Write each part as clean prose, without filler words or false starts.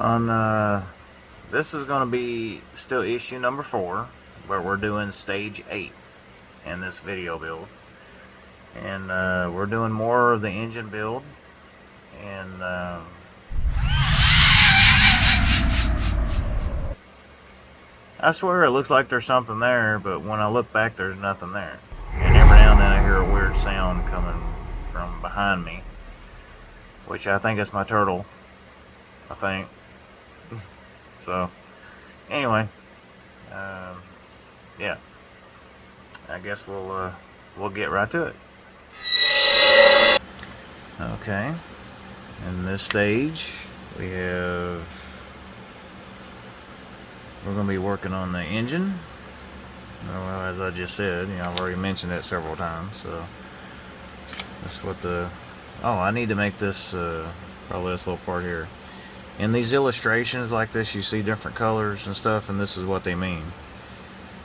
On this is going to be still issue number 4, but we're doing stage 8 in this video build, and we're doing more of the engine build. And I swear it looks like there's something there, but when I look back, there's nothing there. And every now and then I hear a weird sound coming from behind me, which I think is my turtle, I think. So anyway, yeah, I guess we'll get right to it. Okay, in this stage we're going to be working on the engine. Well, as I just said, I've already mentioned that several times. So that's what I need to make this probably this little part here. In these illustrations like this, you see different colors and stuff, and this is what they mean.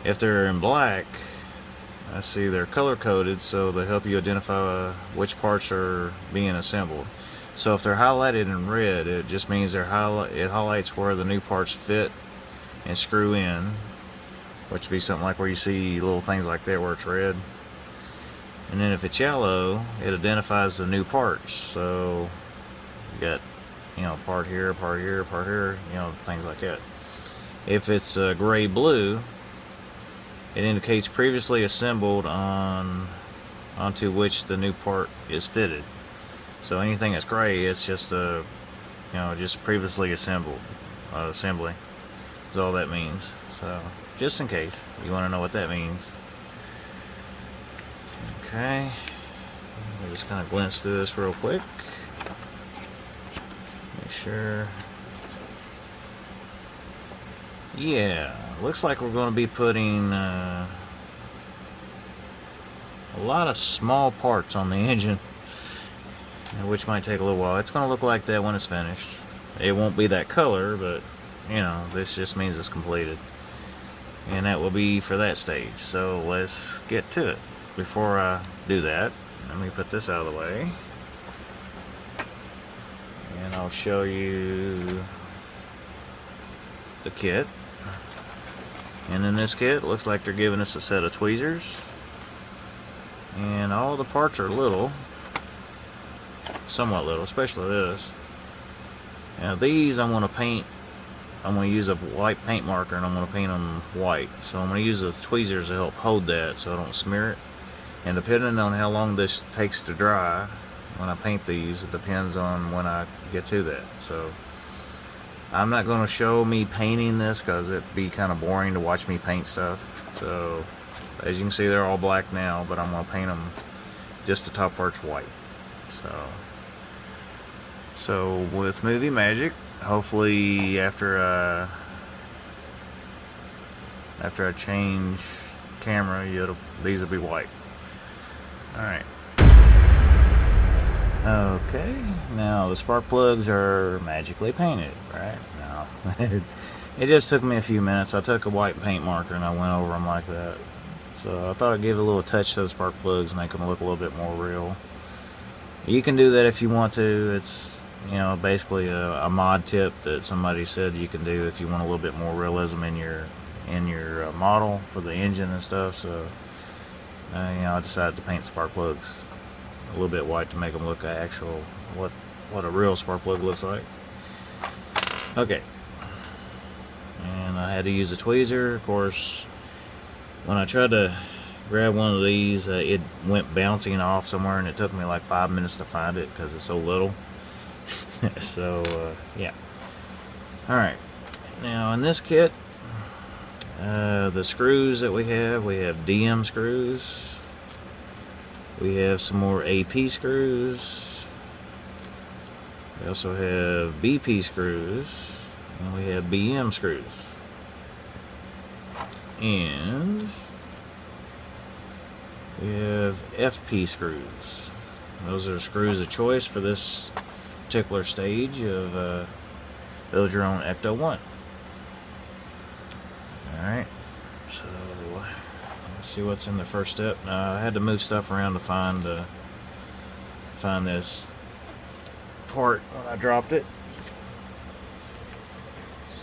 If they're in black, I see they're color coded, so they help you identify which parts are being assembled. So if they're highlighted in red, it just means it highlights where the new parts fit and screw in, which would be something like where you see little things like that where it's red. And then if it's yellow, it identifies the new parts. So you got part here, part here, part here, things like that. If it's gray blue, it indicates previously assembled onto which the new part is fitted. So anything that's gray, it's just just previously assembled assembly is all that means. So just in case you want to know what that means. Okay, we'll just kind of glance through this real quick. Make sure. Yeah, looks like we're going to be putting a lot of small parts on the engine, which might take a little while. It's going to look like that when it's finished. It won't be that color, but this just means it's completed, and that will be for that stage. So let's get to it. Before I do that, let me put this out of the way, and I'll show you the kit. And in this kit, it looks like they're giving us a set of tweezers, and all the parts are little, somewhat little, especially this. Now these I'm going to paint. I'm going to use a white paint marker, and I'm going to paint them white. So I'm going to use the tweezers to help hold that so I don't smear it. And depending on how long this takes to dry when I paint these, it depends on when I get to that. So I'm not going to show me painting this because it'd be kind of boring to watch me paint stuff. So as you can see, they're all black now, but I'm going to paint them just the top parts white. So with movie magic, hopefully after I change camera, these will be white. Alright. Okay, now the spark plugs are magically painted, right? Now, it just took me a few minutes. I took a white paint marker and I went over them like that. So I thought I'd give a little touch to the spark plugs, make them look a little bit more real. You can do that if you want to. It's basically a mod tip that somebody said you can do if you want a little bit more realism in your model for the engine and stuff. So I decided to paint spark plugs a little bit white to make them look actual what a real spark plug looks like. Okay, and I had to use a tweezer. Of course, when I tried to grab one of these, it went bouncing off somewhere, and it took me like 5 minutes to find it because it's so little. So yeah. Alright, now in this kit, the screws that we have DM screws, we have some more AP screws, we also have BP screws, and we have BM screws, and we have FP screws. Those are screws of choice for this particular stage of Build Your Own Ecto-1. Alright, so let's see what's in the first step. Now I had to move stuff around to find this part when I dropped it.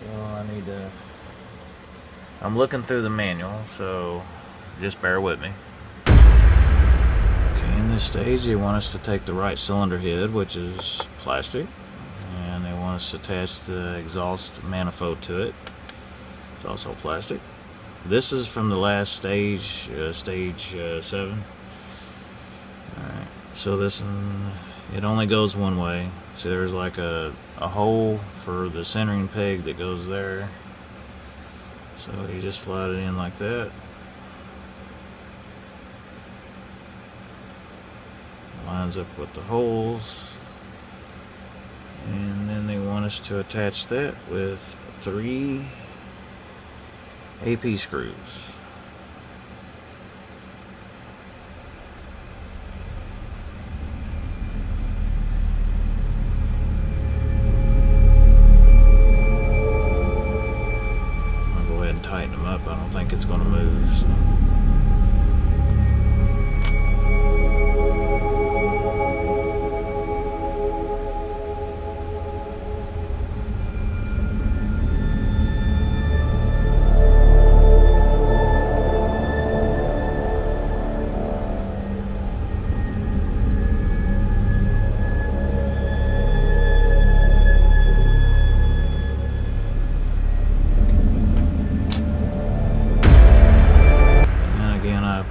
So I need to... I'm looking through the manual, so just bear with me. Okay, in this stage they want us to take the right cylinder head, which is plastic, and they want us to attach the exhaust manifold to it. It's also plastic. This is from the last stage, stage 7. Alright, so this one, it only goes one way. So there's like a hole for the centering peg that goes there. So you just slide it in like that. Lines up with the holes. And then they want us to attach that with 3 AP screws. I'll go ahead and tighten them up. I don't think it's going to move. So.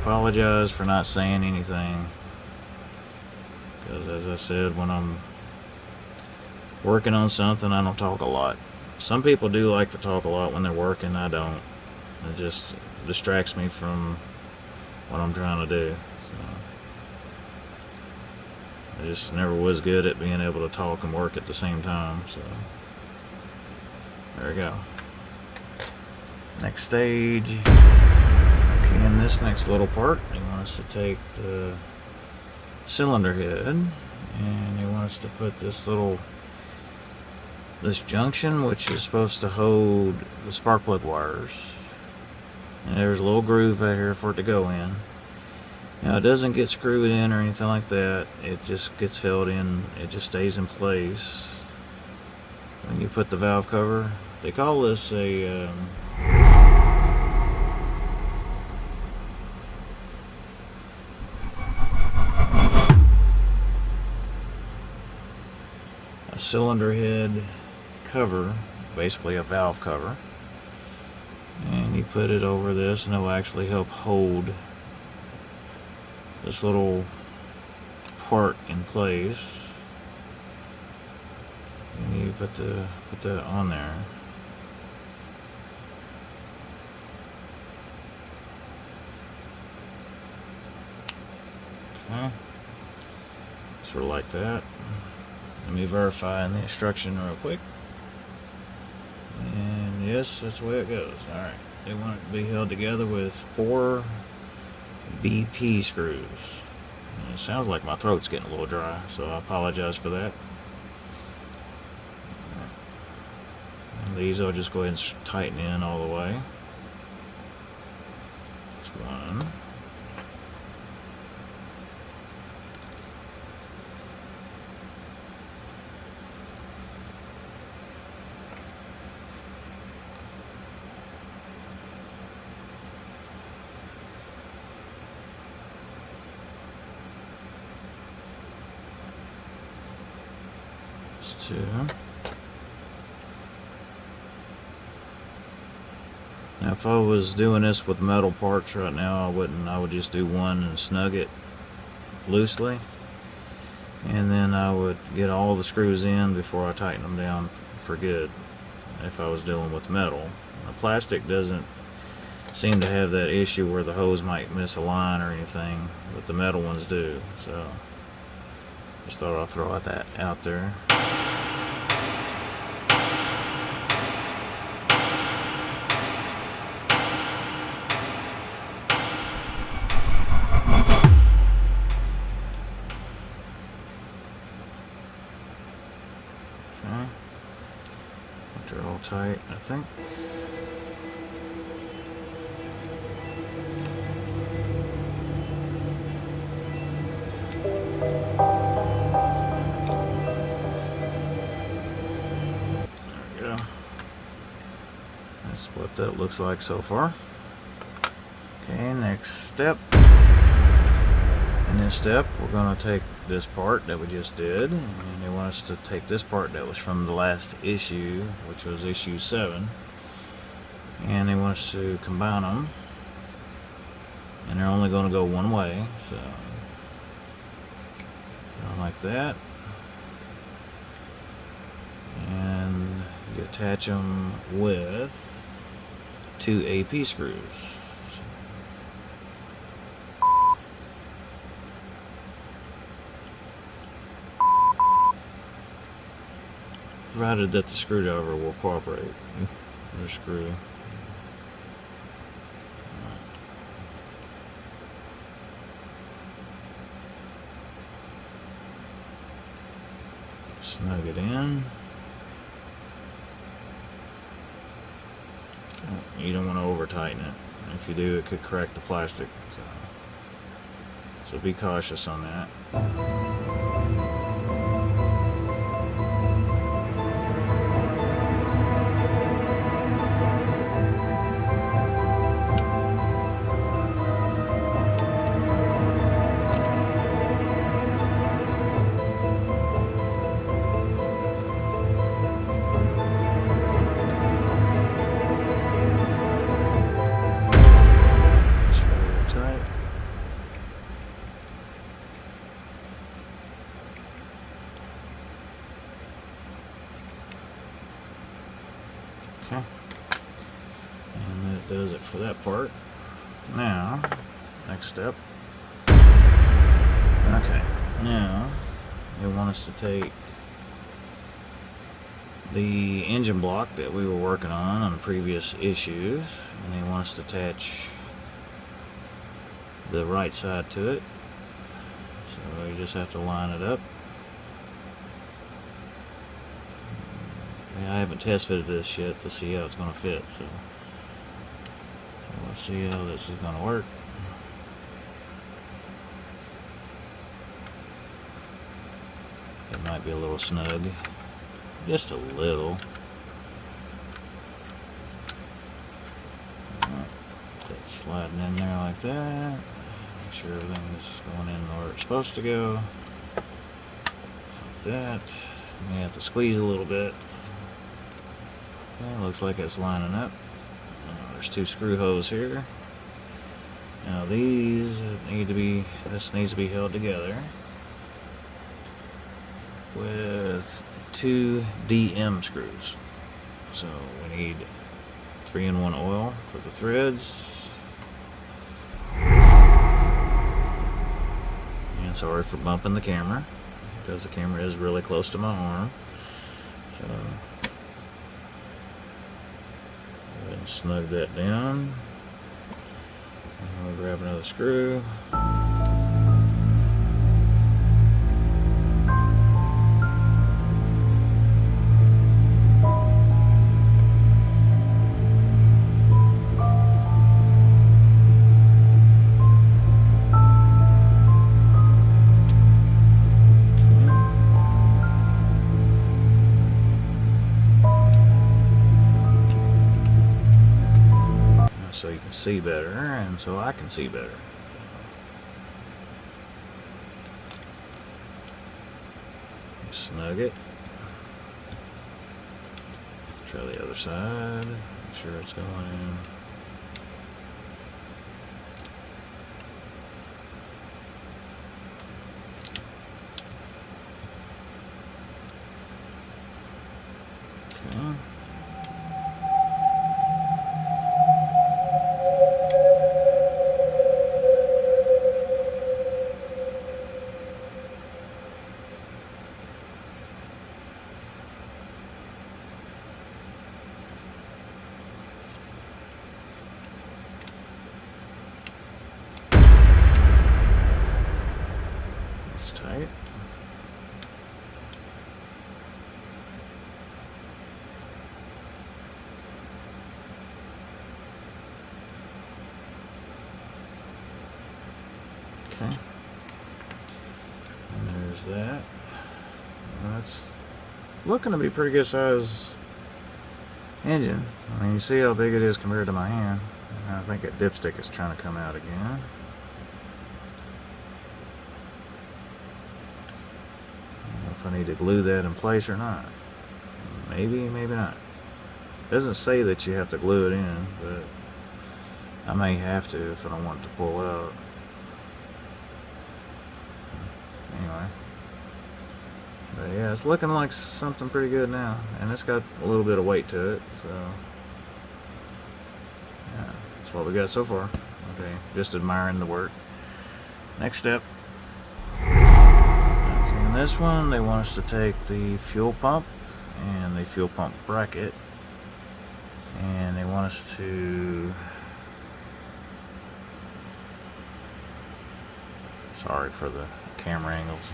Apologize for not saying anything, because as I said, when I'm working on something I don't talk a lot. Some people do like to talk a lot when they're working. I don't. It just distracts me from what I'm trying to do. So I just never was good at being able to talk and work at the same time. So there we go. Next stage. In this next little part, they want us to take the cylinder head, and they want us to put this junction, which is supposed to hold the spark plug wires. And there's a little groove right here for it to go in. Now it doesn't get screwed in or anything like that. It just gets held in. It just stays in place when you put the valve cover. They call this a cylinder head cover, basically a valve cover, and you put it over this and it will actually help hold this little part in place, and you put that on there. Okay, sort of like that. Let me verify in the instruction real quick. And yes, that's the way it goes. Alright. They want it to be held together with 4 BP screws. And it sounds like my throat's getting a little dry, so I apologize for that. And these I'll just go ahead and tighten in all the way. That's one. Two. Now if I was doing this with metal parts right now, I wouldn't. I would just do one and snug it loosely, and then I would get all the screws in before I tighten them down for good if I was dealing with metal. The plastic doesn't seem to have that issue where the hose might miss a line or anything, but the metal ones do. So just thought I'd throw that out there. They're all tight, I think. There we go. That's what that looks like so far. Okay, next step. In this step, we're going to take this part that we just did, and they want us to take this part that was from the last issue, which was issue 7, and they want us to combine them, and they're only going to go one way, so like that, and you attach them with 2 AP screws. Provided that the screwdriver will cooperate with the screw. Snug it in. You don't want to over tighten it. If you do, it could crack the plastic. So be cautious on that. Okay, and that does it for that part. Now, next step. Okay, now they want us to take the engine block that we were working on previous issues, and they want us to attach the right side to it. So you just have to line it up. I haven't test fitted this yet to see how it's going to fit, so let's see how this is going to work. It might be a little snug, just a little. That's sliding in there like that. Make sure everything's going in where it's supposed to go. Like that. You have to squeeze a little bit. Okay, looks like it's lining up. There's 2 screw holes here. Now these need to be, this needs to be held together with 2 DM screws. So we need 3-in-1 oil for the threads. And sorry for bumping the camera, because the camera is really close to my arm. So and snug that down. And we'll grab another screw. So you can see better, and so I can see better. Snug it. Try the other side. Make sure it's going in. Okay. Tight. Okay. And there's that. That's looking to be pretty good size engine. I mean, you see how big it is compared to my hand. And I think that dipstick is trying to come out again. I don't know if I need to glue that in place or not. Maybe, maybe not. It doesn't say that you have to glue it in, but I may have to if I don't want it to pull out. Anyway. But yeah, it's looking like something pretty good now. And it's got a little bit of weight to it, so yeah, that's what we got so far. Okay, just admiring the work. Next step. Okay, in this one they want us to take the fuel pump and the fuel pump bracket, and they want us to, sorry for the camera angles.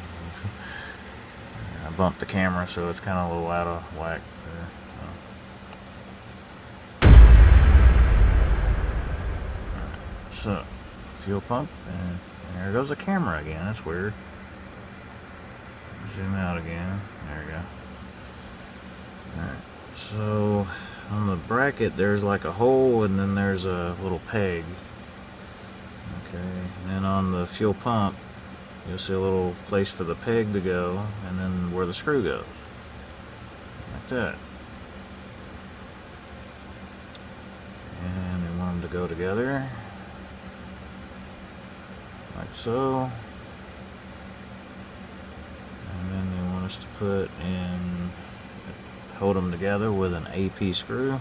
I bumped the camera, so it's kind of a little out of whack there. So, fuel pump, and there goes the camera again. That's weird. Zoom out again. There we go. Alright, so on the bracket there's like a hole, and then there's a little peg. Okay, and then on the fuel pump you'll see a little place for the peg to go, and then where the screw goes. Like that. And we want them to go together. Like so. And then they want us to put in, hold them together with an AP screw.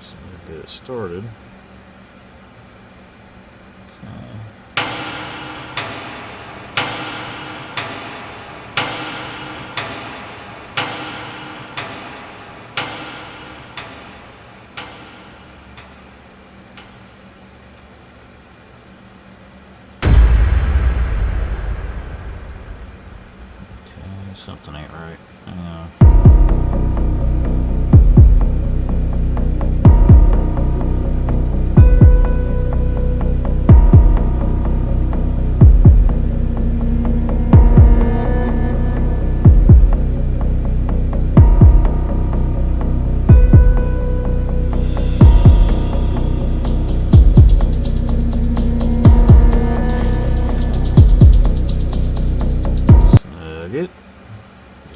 So we'll get it started. Okay. Something ain't right.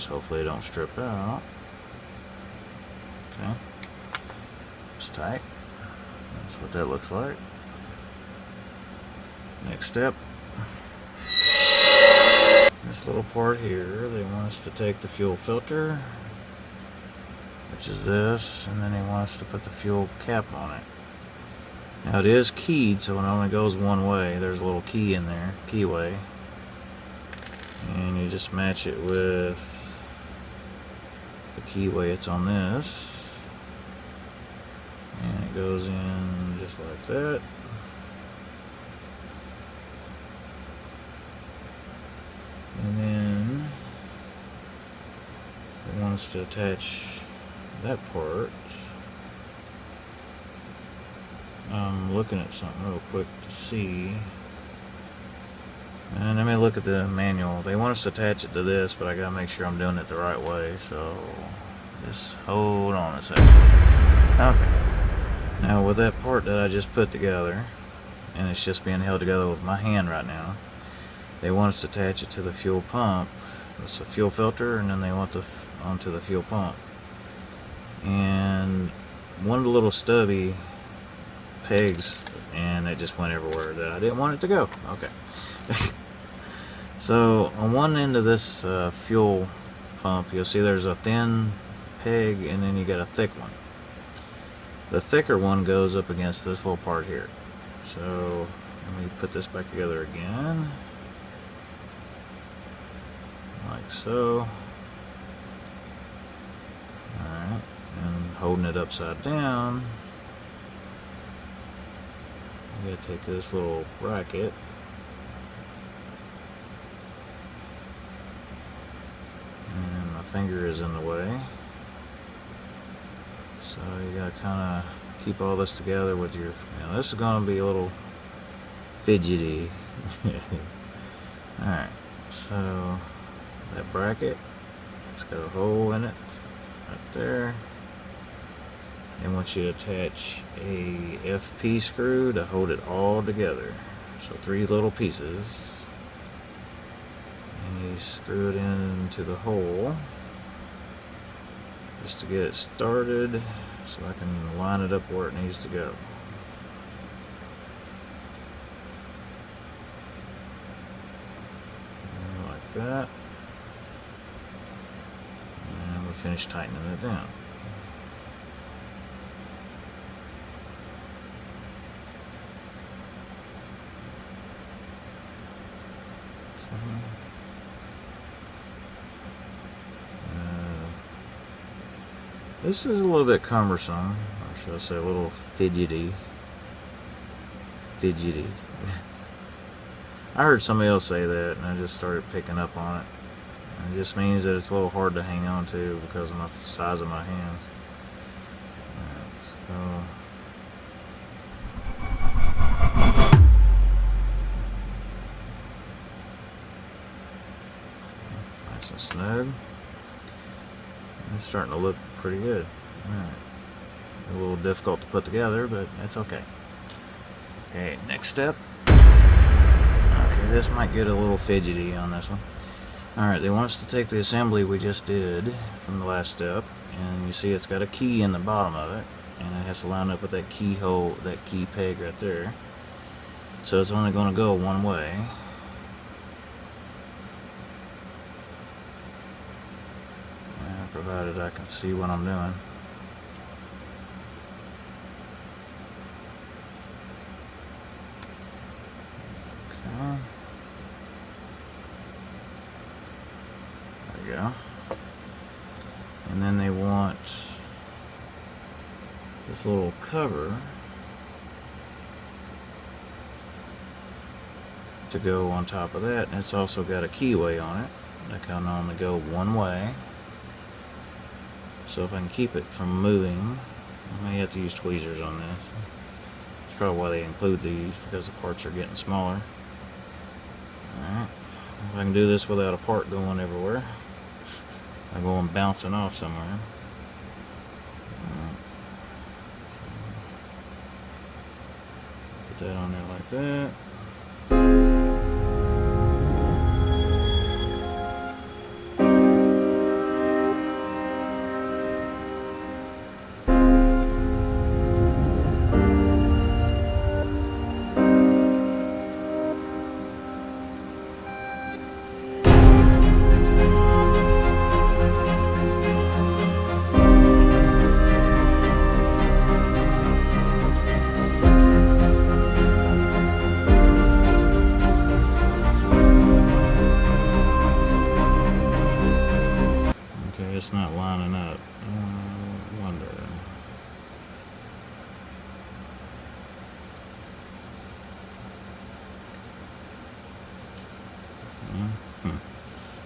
Hopefully it don't strip out. Okay, it's tight. That's what that looks like. Next step, this little part here, they want us to take the fuel filter, which is this, and then they want us to put the fuel cap on it. Now it is keyed, so it only goes one way. There's a little key in there, keyway, and you just match it with the keyway. It's on this, and it goes in just like that. And then it wants to attach that part. I'm looking at something real quick to see. And let me look at the manual. They want us to attach it to this, but I gotta make sure I'm doing it the right way. So just hold on a second. Okay. Now with that part that I just put together, and it's just being held together with my hand right now, they want us to attach it to the fuel pump. It's a fuel filter, and then they want onto the fuel pump. And one of the little stubby pegs, and it just went everywhere that I didn't want it to go. Okay. So on one end of this fuel pump, you'll see there's a thin peg, and then you got a thick one. The thicker one goes up against this little part here. So let me put this back together again, like so. Alright, and holding it upside down, I'm going to take this little bracket and my finger is in the way, so you got to kind of keep all this together with your, this is going to be a little fidgety. Alright, so that bracket, it's got a hole in it right there. They want you to attach a FP screw to hold it all together. So 3 little pieces. And you screw it into the hole just to get it started so I can line it up where it needs to go. And like that. And we'll finish tightening it down. This is a little bit cumbersome, or should I say a little fidgety. I heard somebody else say that, and I just started picking up on it. It just means that it's a little hard to hang on to because of the size of my hands. Nice and snug. It's starting to look pretty good. Alright. A little difficult to put together, but that's okay. Okay, next step. Okay, this might get a little fidgety on this one. Alright, they want us to take the assembly we just did from the last step, and you see it's got a key in the bottom of it, and it has to line up with that keyhole, that key peg right there. So it's only going to go one way. Provided I can see what I'm doing. Okay. There we go. And then they want this little cover to go on top of that, and it's also got a keyway on it that can only go one way. So if I can keep it from moving, I may have to use tweezers on this. That's probably why they include these, because the parts are getting smaller. Alright, if I can do this without a part going everywhere, I'm going bouncing off somewhere. Put that on there like that. It's not lining up. I wonder.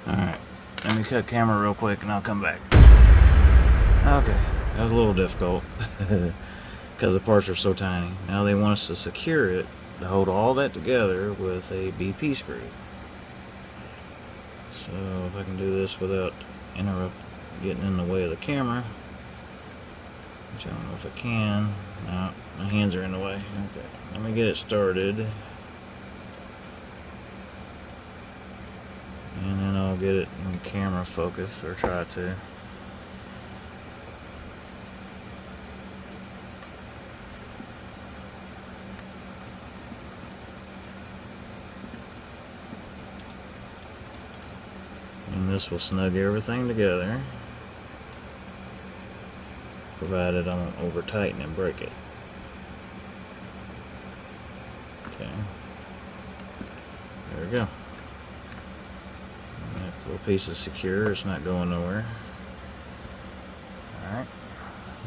Alright, let me cut camera real quick and I'll come back. Okay, that was a little difficult because the parts are so tiny. Now they want us to secure it to hold all that together with a BP screw. So if I can do this without getting in the way of the camera, which I don't know if I can. No, my hands are in the way. Okay, let me get it started, and then I'll get it in camera focus, or try to. And this will snug everything together, provided I don't over tighten and break it. Okay, there we go. That little piece is secure, it's not going nowhere. Alright,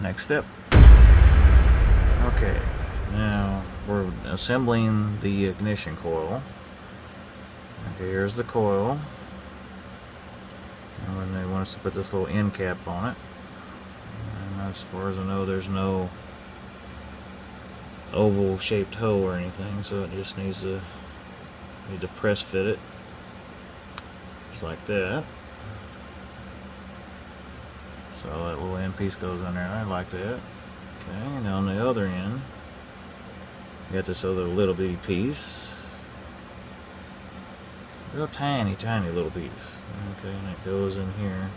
next step. Okay, now we're assembling the ignition coil. Okay, here's the coil. And then they want us to put this little end cap on it. And as far as I know, there's no oval shaped hole or anything, so it just needs to press fit it. just like that. So that little end piece goes in there. I like that. Okay, and on the other end, you got this other little bitty piece. Real tiny, tiny little piece. Okay, and it goes in here.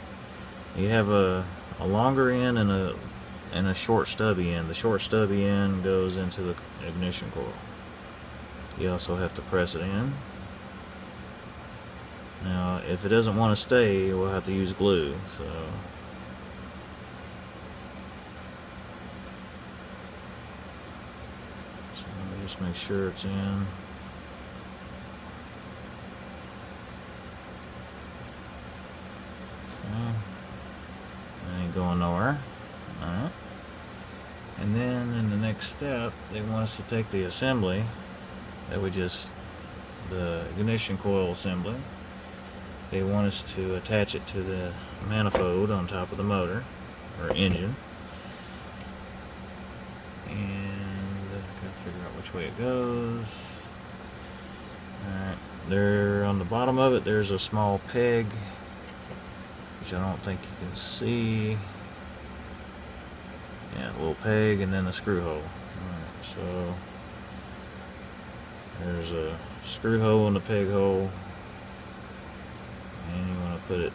You have a longer end and a short stubby end. The short stubby end goes into the ignition coil. You also have to press it in. Now, if it doesn't want to stay, we'll have to use glue. So let me just make sure it's in. Okay. It ain't going nowhere. Alright. And then in the next step, they want us to take the assembly that the ignition coil assembly. They want us to attach it to the manifold on top of the motor or engine. And I gotta figure out which way it goes. Alright, there on the bottom of it, there's a small peg, which I don't think you can see. Yeah, a little peg and then a screw hole. Alright, so there's a screw hole and a peg hole, and you want to put it,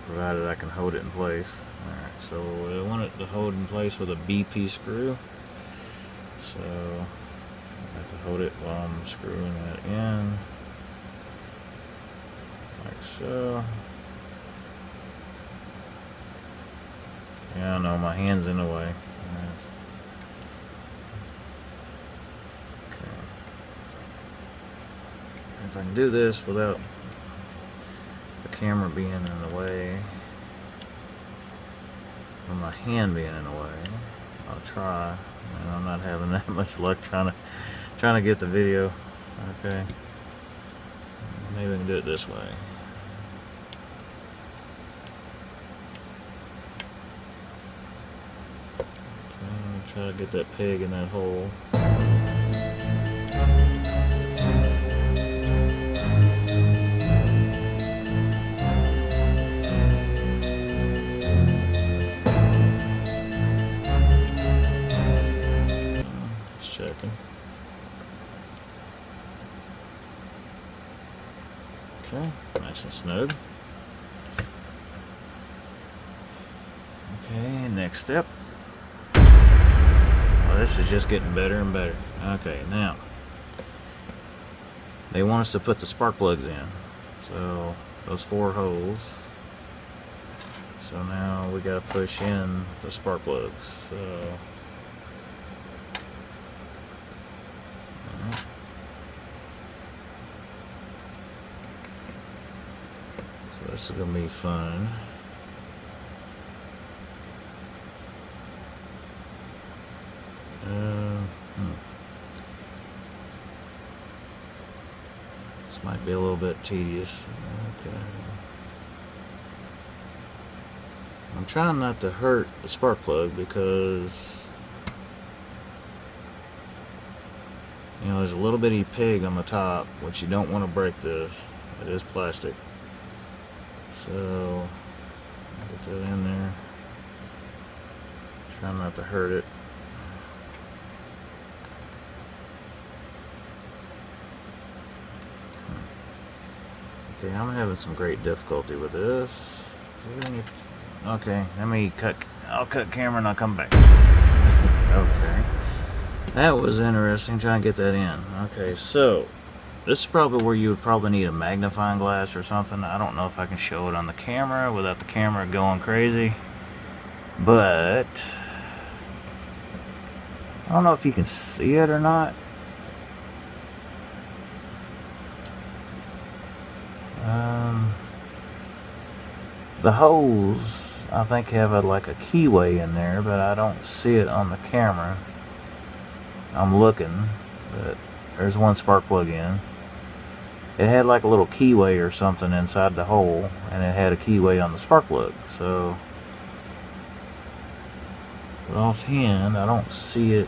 provided I can hold it in place. Alright, so I want it to hold in place with a BP screw, so I have to hold it while I'm screwing that in, like so. Yeah, I know my hand's in the way. Okay. If I can do this without the camera being in the way, or my hand being in the way, I'll try. And I'm not having that much luck trying to get the video. Okay. Maybe I can do it this way. Try to get that peg in that hole. Just checking. Okay, nice and snug. Okay, next step. This is just getting better and better. Okay, now they want us to put the spark plugs in. So those 4 holes. So now we got to push in the spark plugs. So this is gonna be fun. This might be a little bit tedious. Okay. I'm trying not to hurt the spark plug because, you know, there's a little bitty peg on the top, which you don't want to break this. It is plastic. So, get that in there. Try not to hurt it. Okay, I'm having some great difficulty with this. Okay, I'll cut camera and I'll come back. Okay. That was interesting, trying to get that in. Okay, so this is probably where you would probably need a magnifying glass or something. I don't know if I can show it on the camera without the camera going crazy. But I don't know if you can see it or not. The holes, I think, have like a keyway in there, but I don't see it on the camera. I'm looking, but there's one spark plug in. It had like a little keyway or something inside the hole, and it had a keyway on the spark plug. So, but offhand, I don't see it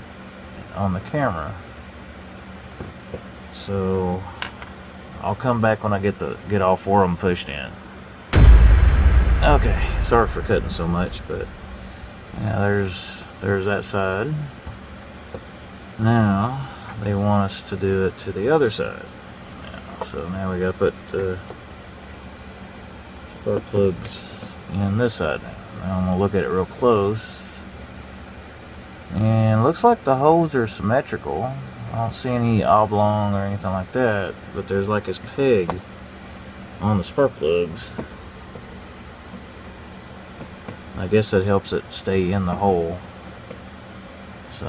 on the camera. So I'll come back when I get all 4 of them pushed in. Okay, sorry for cutting so much, but yeah, there's that side. Now they want us to do it to the other side. So now we gotta put the spark plugs in this side now. Now I'm gonna look at it real close, and it looks like the holes are symmetrical. I don't see any oblong or anything like that, but there's like this peg on the spark plugs. I guess that helps it stay in the hole. So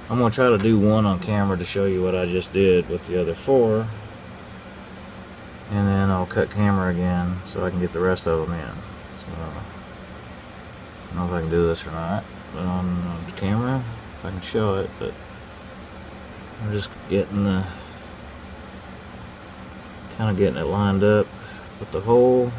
I'm going to try to do one on camera to show you what I just did with the other 4. And then I'll cut camera again so I can get the rest of them in. So I don't know if I can do this or not, but on camera, if I can show it, but I'm just getting kind of getting it lined up with the hole.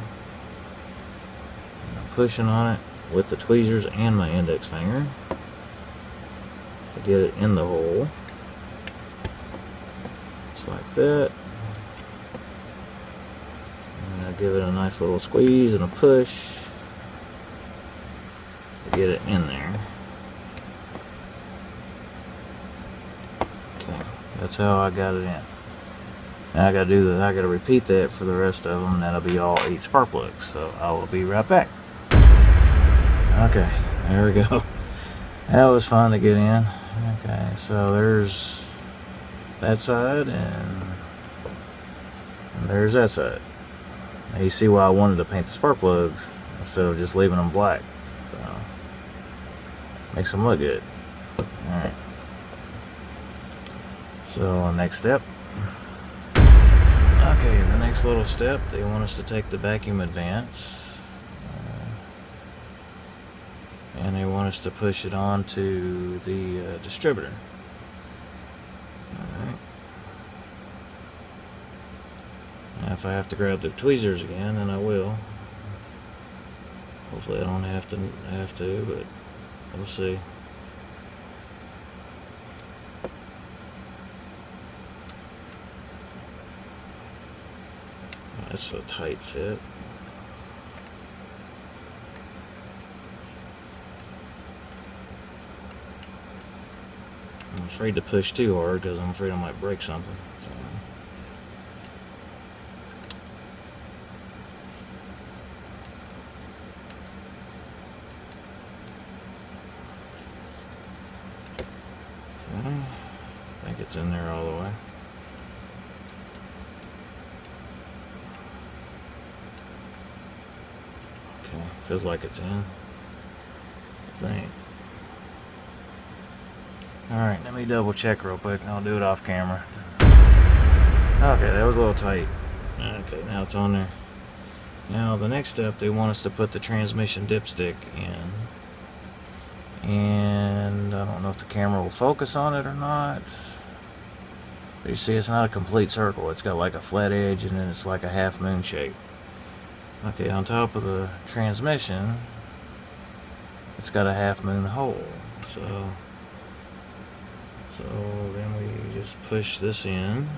Pushing on it with the tweezers and my index finger to get it in the hole, just like that. And I give it a nice little squeeze and a push to get it in there. Okay, that's how I got it in. Now I gotta repeat that for the rest of them. That'll be all 8 spark plugs. So I will be right back. Okay, there we go. That was fun to get in. Okay, so there's that side and there's that side. Now you see why I wanted to paint the spark plugs instead of just leaving them black. So makes them look good. Alright. So next step. Okay, the next little step, they want us to take the vacuum advance. And they want us to push it onto the distributor. Alright. Now if I have to grab the tweezers again, then I will. Hopefully I don't have to, but we'll see. That's a tight fit. I'm afraid to push too hard because I'm afraid I might break something. So. Okay. I think it's in there all the way. Okay, feels like it's in. I think. Alright, let me double check real quick and I'll do it off camera. Okay, that was a little tight. Okay, now it's on there. Now the next step, they want us to put the transmission dipstick in. And I don't know if the camera will focus on it or not. But you see, it's not a complete circle. It's got like a flat edge and then it's like a half moon shape. Okay, on top of the transmission, it's got a half moon hole. So then we just push this in.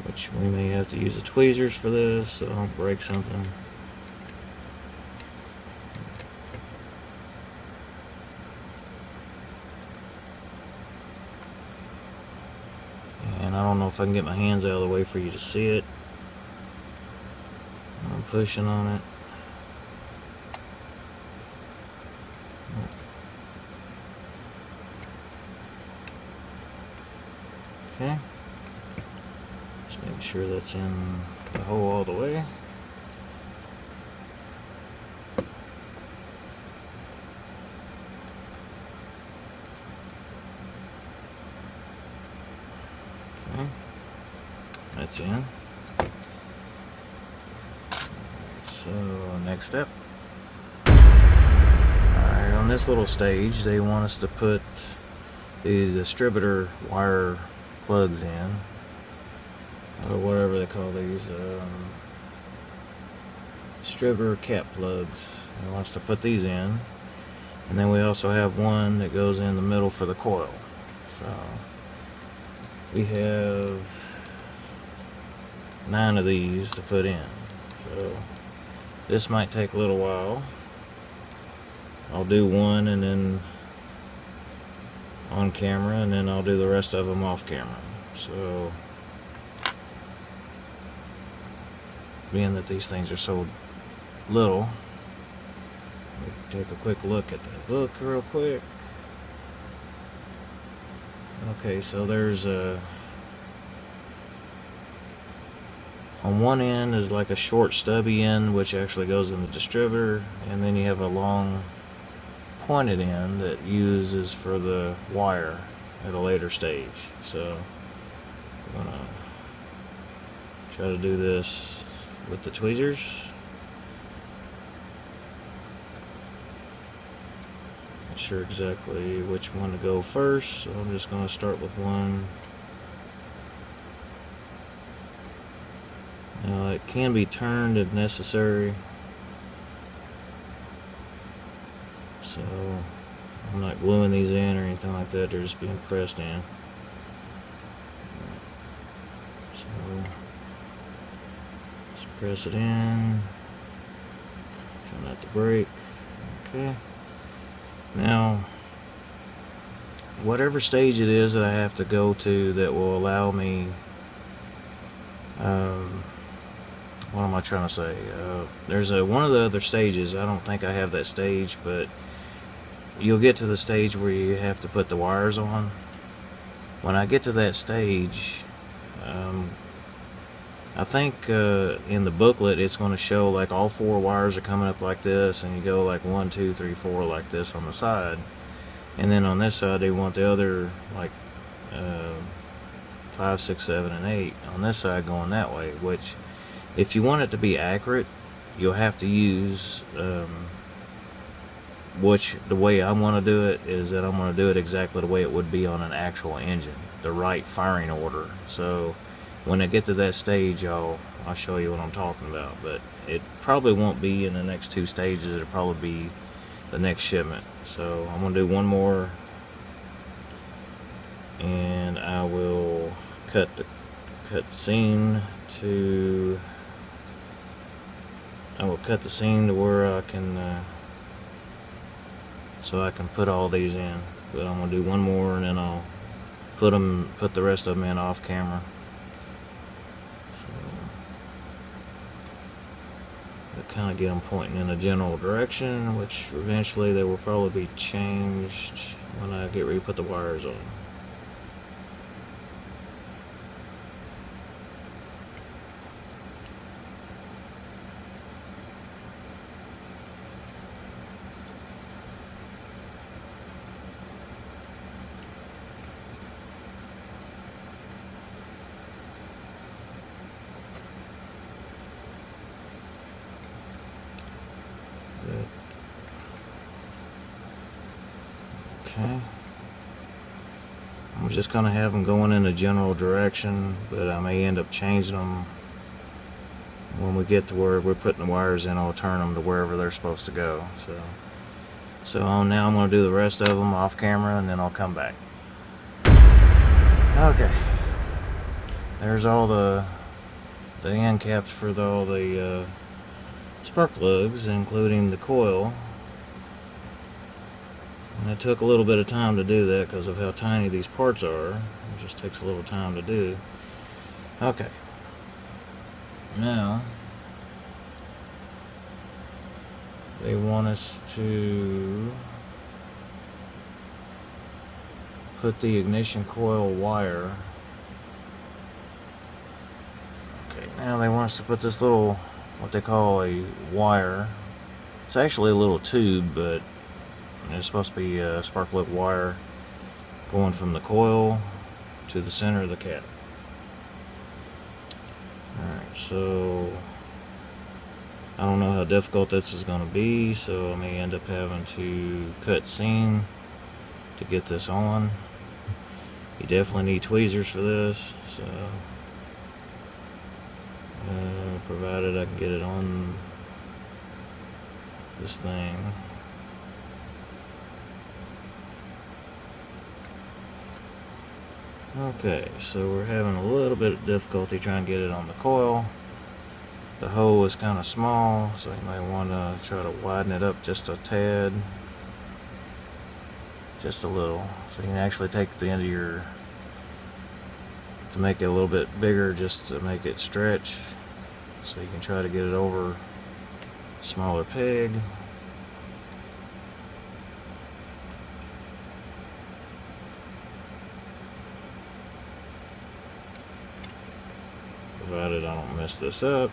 Which we may have to use the tweezers for this, so I don't break something. And I don't know if I can get my hands out of the way for you to see it. I'm pushing on it. Okay, just make sure that's in the hole all the way. Okay, that's in. So next step. Alright, on this little stage they want us to put the distributor wire plugs in, or whatever they call these, distributor cap plugs. They want us to put these in, and then we also have one that goes in the middle for the coil. So we have 9 of these to put in. So this might take a little while. I'll do one and then on camera, and then I'll do the rest of them off camera. So being that these things are so little, we take a quick look at the book real quick. Okay, so there's on one end is like a short stubby end, which actually goes in the distributor, and then you have a long pointed end that uses for the wire at a later stage. So I'm gonna try to do this with the tweezers. Not sure exactly which one to go first, so I'm just going to start with one. Now it can be turned if necessary, so I'm not gluing these in or anything like that, they're just being pressed in. So let's press it in, try not to break. Okay. Now, whatever stage it is that I have to go to that will allow me, what am I trying to say? There's one of the other stages. I don't think I have that stage, but you'll get to the stage where you have to put the wires on. When I get to that stage, I think in the booklet it's going to show like all 4 wires are coming up like this, and you go like 1, 2, 3, 4 like this on the side, and then on this side they want the other like 5, 6, 7, and 8 on this side going that way. Which, if you want it to be accurate, you'll have to use which the way I want to do it is that I'm going to do it exactly the way it would be on an actual engine, the right firing order. So when I get to that stage, I'll show you what I'm talking about, but it probably won't be in the next 2 stages. It'll probably be the next shipment. So I'm going to do one more, and I will cut the seam to where I can so I can put all these in. But I'm going to do one more, and then I'll put the rest of them in off camera. Kind of get them pointing in a general direction, which eventually they will probably be changed when I get ready to put the wires on. Okay, I'm just going to have them going in a general direction, but I may end up changing them when we get to where we're putting the wires in. I'll turn them to wherever they're supposed to go. So now I'm going to do the rest of them off camera, and then I'll come back. Okay, there's all the end caps for all the spark plugs, including the coil. And it took a little bit of time to do that because of how tiny these parts are. It just takes a little time to do. Okay. Now, they want us to put the ignition coil wire. Okay, now they want us to put this little, what they call a wire. It's actually a little tube, but it's supposed to be a spark plug wire going from the coil to the center of the cap. Alright, so I don't know how difficult this is going to be, so I may end up having to cut seam to get this on. You definitely need tweezers for this, so provided I can get it on this thing. Okay, so we're having a little bit of difficulty trying to get it on the coil. The hole is kind of small, so you might want to try to widen it up just a tad. Just a little. So you can actually take the end of your, to make it a little bit bigger, just to make it stretch. So you can try to get it over a smaller peg. Provided I don't mess this up.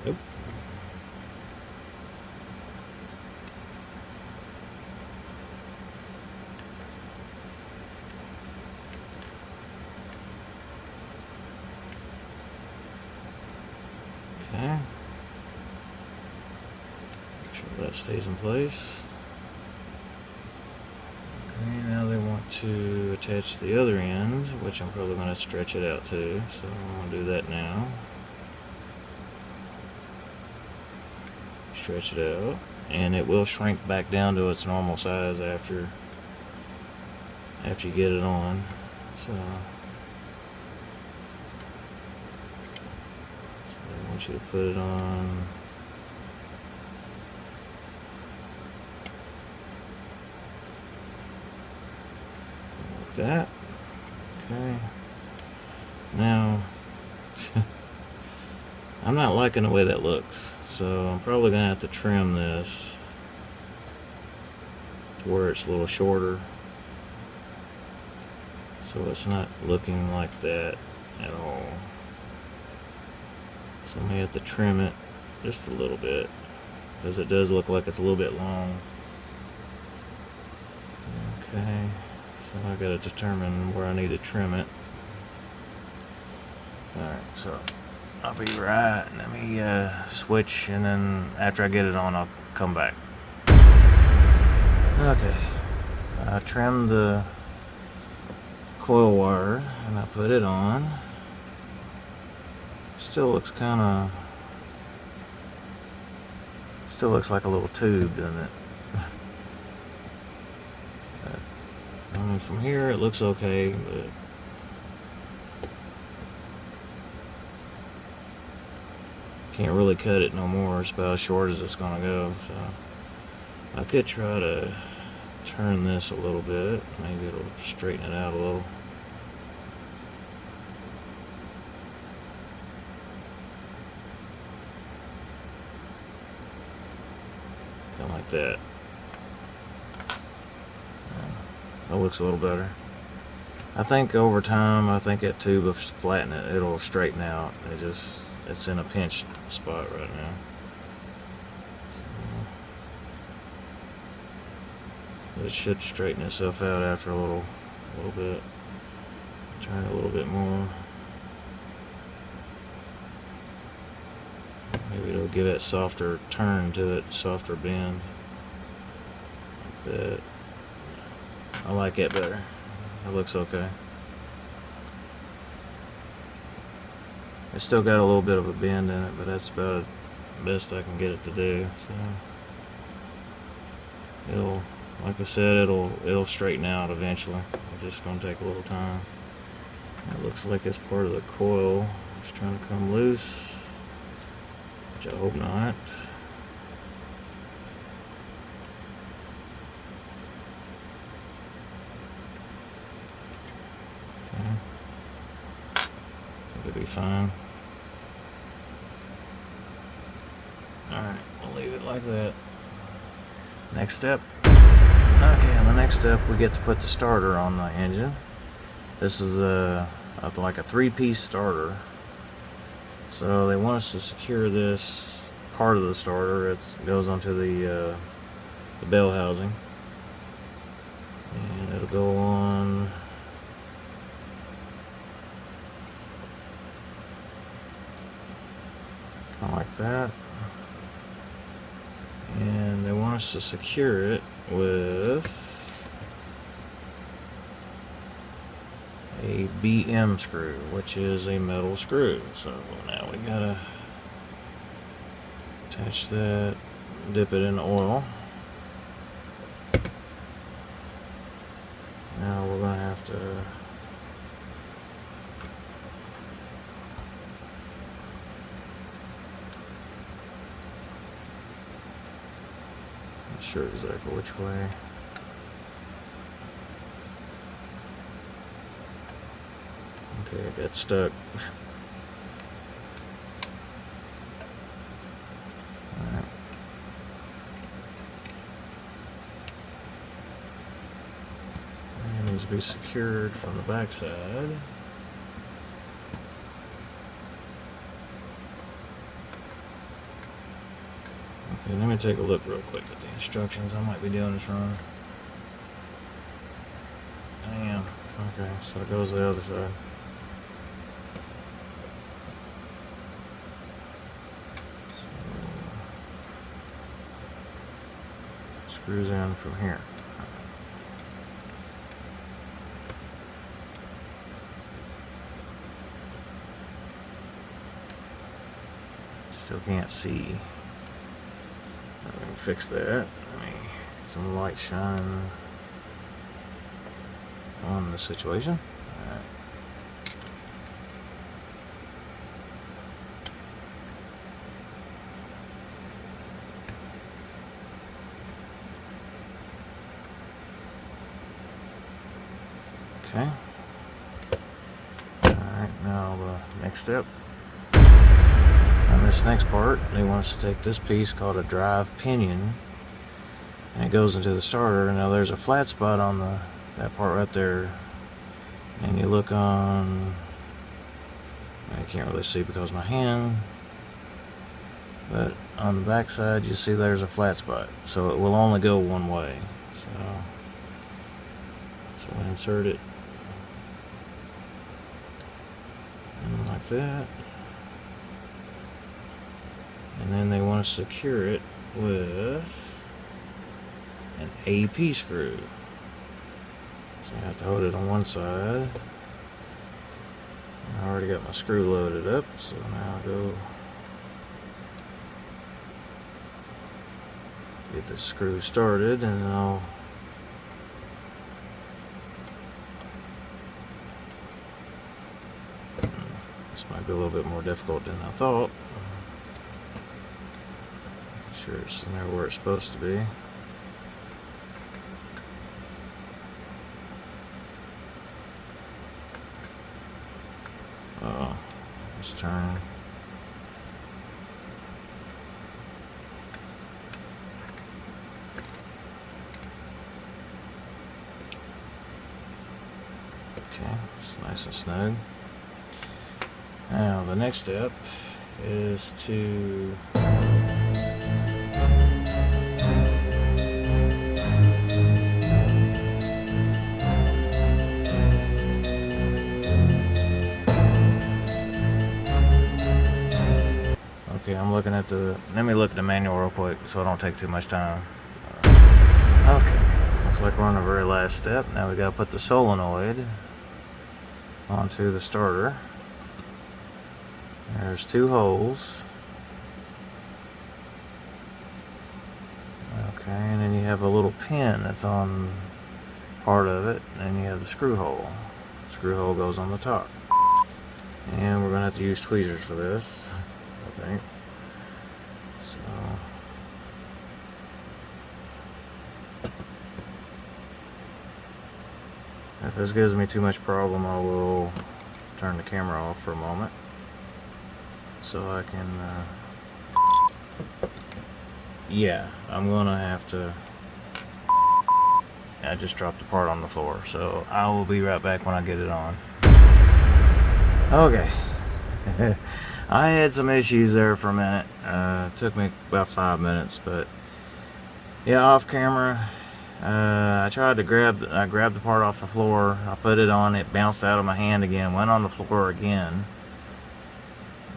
Nope. Okay. Make sure that stays in place. Okay, now they want to attach the other end, which I'm probably going to stretch it out too, so I'm going to do that now. Stretch it out, and it will shrink back down to its normal size after you get it on. So I want you to put it on. Like that. Okay. Now, I'm not liking the way that looks, so I'm probably going to have to trim this to where it's a little shorter, so it's not looking like that at all. So I may have to trim it just a little bit, because it does look like it's a little bit long. Okay, so I got to determine where I need to trim it. Alright, so I'll be right. Let me switch, and then after I get it on, I'll come back. Okay, I trimmed the coil wire and I put it on. Still looks kind of, still looks like a little tube, doesn't it? I mean, from here it looks okay, but can't really cut it no more. It's about as short as it's gonna go. So I could try to turn this a little bit. Maybe it'll straighten it out a little. Kind of like that. That looks a little better. I think over time, I think that tube will flatten it. It'll straighten out. It's in a pinch spot right now. So it should straighten itself out after a little bit. Turn it a little bit more. Maybe it'll give that softer turn to it, softer bend. Like that. I like it better. It looks okay. It's still got a little bit of a bend in it, but that's about the best I can get it to do. So it'll, like I said, it'll straighten out eventually. It's just gonna take a little time. It looks like it's part of the coil. It's trying to come loose, which I hope not. Okay. It'll be fine. Alright, we'll leave it like that. Next step. Okay, on the next step we get to put the starter on the engine. This is like a 3-piece starter. So they want us to secure this part of the starter. It goes onto the bell housing. And it'll go on kind of like that. And they want us to secure it with a BM screw, which is a metal screw. So now we gotta attach that dip it in oil. Now we're going to have to not sure exactly which way. Okay, it got stuck. Alright. It needs to be secured from the back side. Okay, let me take a look real quick at the instructions. I might be doing this wrong. I am. Okay, so it goes the other side. Screws in from here. Still can't see. I'm gonna fix that. Let me get some light shine on the situation. All right. Okay. Alright, now the next step. On this next part, they want us to take this piece called a drive pinion, and it goes into the starter. Now there's a flat spot on that part right there, and you look on, I can't really see because of my hand, but on the back side you see there's a flat spot, so it will only go one way. So I insert it like that, and then they want to secure it with an AP screw. So I have to hold it on one side. I already got my screw loaded up, so now I'll go get the screw started, and I'll this might be a little bit more difficult than I thought. Sure it's in there where it's supposed to be. Oh, it's turning. Okay, it's nice and snug. Now the next step is to okay, I'm looking at let me look at the manual real quick so I don't take too much time. Okay, looks like we're on the very last step. Now we gotta put the solenoid onto the starter. There's two holes. Okay, and then you have a little pin that's on part of it, and you have the screw hole. The screw hole goes on the top. And we're gonna have to use tweezers for this, I think. So if this gives me too much problem, I will turn the camera off for a moment so I can yeah, I'm gonna have to. I just dropped the part on the floor, so I will be right back when I get it on. Okay. I had some issues there for a minute. It took me about 5 minutes, but yeah, off camera, I tried to grabbed the part off the floor. I put it on, it bounced out of my hand again, went on the floor again,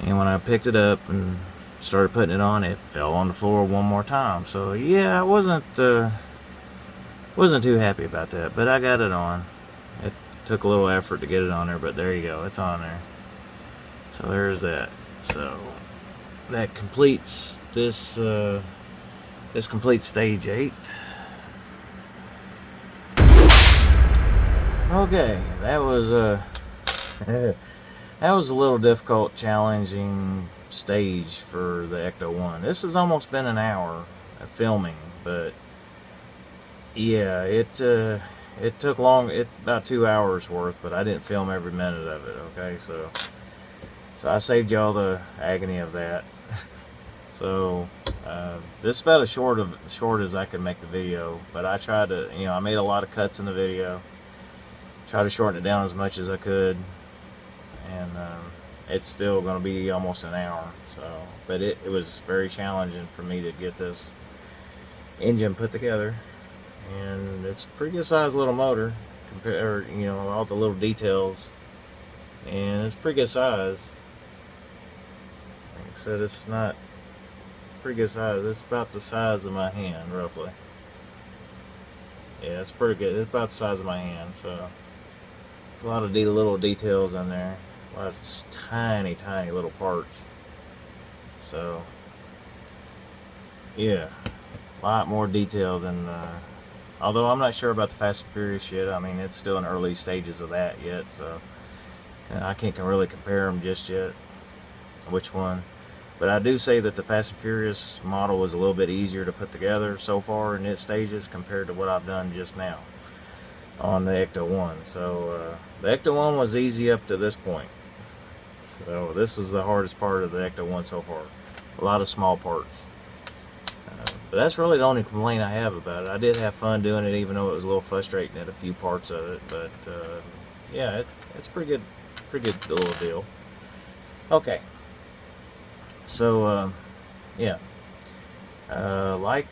and when I picked it up and started putting it on, it fell on the floor one more time. So yeah, I wasn't too happy about that, but I got it on. It took a little effort to get it on there, but there you go, it's on there. So there's that. So that completes this This completes stage 8. Okay, that was that was a little difficult, challenging stage for the Ecto-1. This has almost been an hour of filming, but yeah, it took long. It about 2 hours worth, but I didn't film every minute of it. Okay, so I saved y'all the agony of that. So this is about as short as I could make the video, but I tried to, I made a lot of cuts in the video. Try to shorten it down as much as I could, and it's still going to be almost an hour. So, but it was very challenging for me to get this engine put together, and it's a pretty good sized little motor compared, all the little details, and it's pretty good size. Like I said, it's not pretty good size. It's about the size of my hand, roughly. Yeah, it's pretty good. It's about the size of my hand, so. A lot of little details in there, a lot of tiny little parts. So yeah, a lot more detail than although I'm not sure about the Fast and Furious yet. I mean, it's still in early stages of that yet, so I can't really compare them just yet, which one. But I do say that the Fast and Furious model was a little bit easier to put together so far in its stages compared to what I've done just now on the Ecto-1. So the Ecto-1 was easy up to this point. So this was the hardest part of the Ecto-1 so far. A lot of small parts. But that's really the only complaint I have about it. I did have fun doing it, even though it was a little frustrating at a few parts of it. But yeah, it's pretty good little deal. Okay. So yeah, like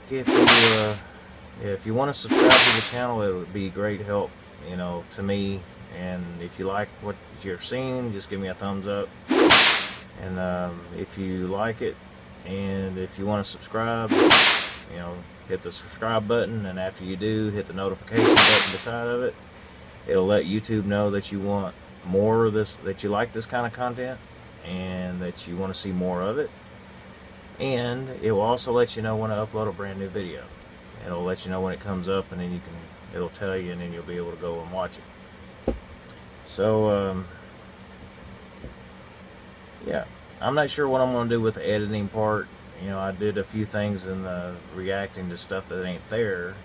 if you want to subscribe to the channel, it would be great help, to me. And if you like what you're seeing, just give me a thumbs up. And if you like it, and if you want to subscribe, hit the subscribe button. And after you do, hit the notification button beside of it. It'll let YouTube know that you want more of this, that you like this kind of content, and that you want to see more of it. And it will also let you know when I upload a brand new video. It'll let you know when it comes up, and then it'll tell you, and then you'll be able to go and watch it. So yeah, I'm not sure what I'm going to do with the editing part. I did a few things in the reacting to stuff that ain't there.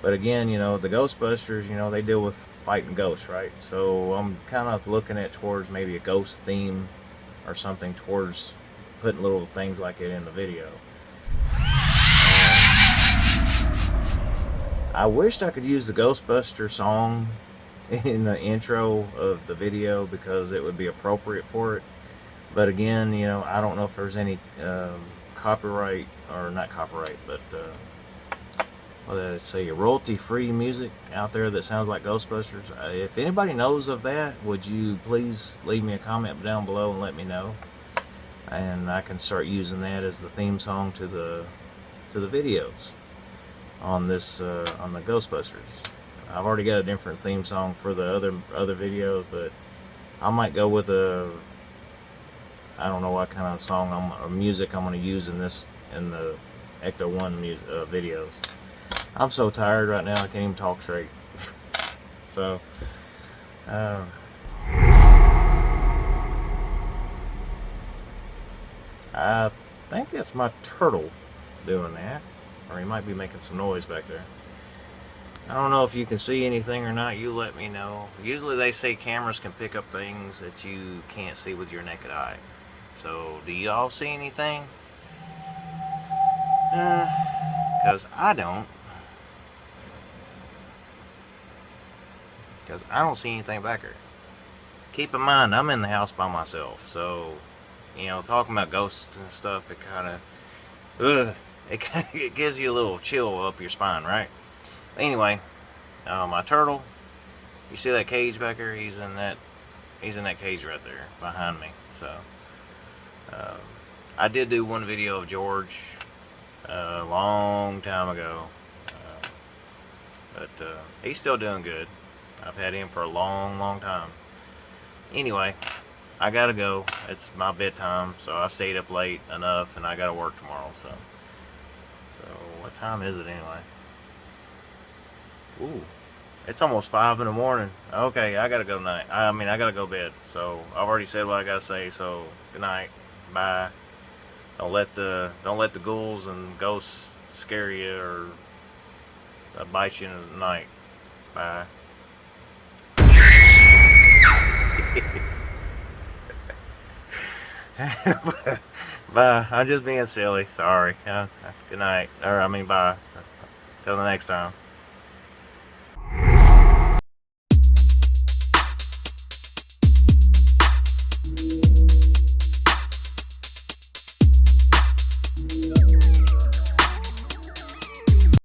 But again, the Ghostbusters, they deal with fighting ghosts, right? So I'm kind of looking at towards maybe a ghost theme or something, towards putting little things like it in the video. I wished I could use the Ghostbuster song in the intro of the video, because it would be appropriate for it. But again, I don't know if there's any copyright, or not copyright, but let's say royalty-free music out there that sounds like Ghostbusters. If anybody knows of that, would you please leave me a comment down below and let me know, and I can start using that as the theme song to the videos on this on the Ghostbusters. I've already got a different theme song for the other videos, but I might go with I don't know what kind of song or music I'm going to use in the Ecto-1 videos. I'm so tired right now, I can't even talk straight. So I think that's my turtle doing that, or he might be making some noise back there. I don't know if you can see anything or not. You let me know. Usually they say cameras can pick up things that you can't see with your naked eye. So do y'all see anything? Because I don't. Because I don't see anything back here. Keep in mind, I'm in the house by myself, so talking about ghosts and stuff, it kind of it gives you a little chill up your spine, right? Anyway, my turtle, you see that cage back there? He's in that cage right there behind me. So I did do one video of George a long time ago, but he's still doing good. I've had him for a long time. Anyway, I gotta go. It's my bedtime, so I stayed up late enough, and I gotta work tomorrow. So what time is it anyway? Ooh, it's almost 5 in the morning. Okay, I gotta go night. I mean, I gotta go bed. So I've already said what I gotta say. So good night. Bye. Don't let the ghouls and ghosts scare you or bite you in the night. Bye. Bye. I'm just being silly. Sorry. Good night. Or I mean, bye. Till the next time.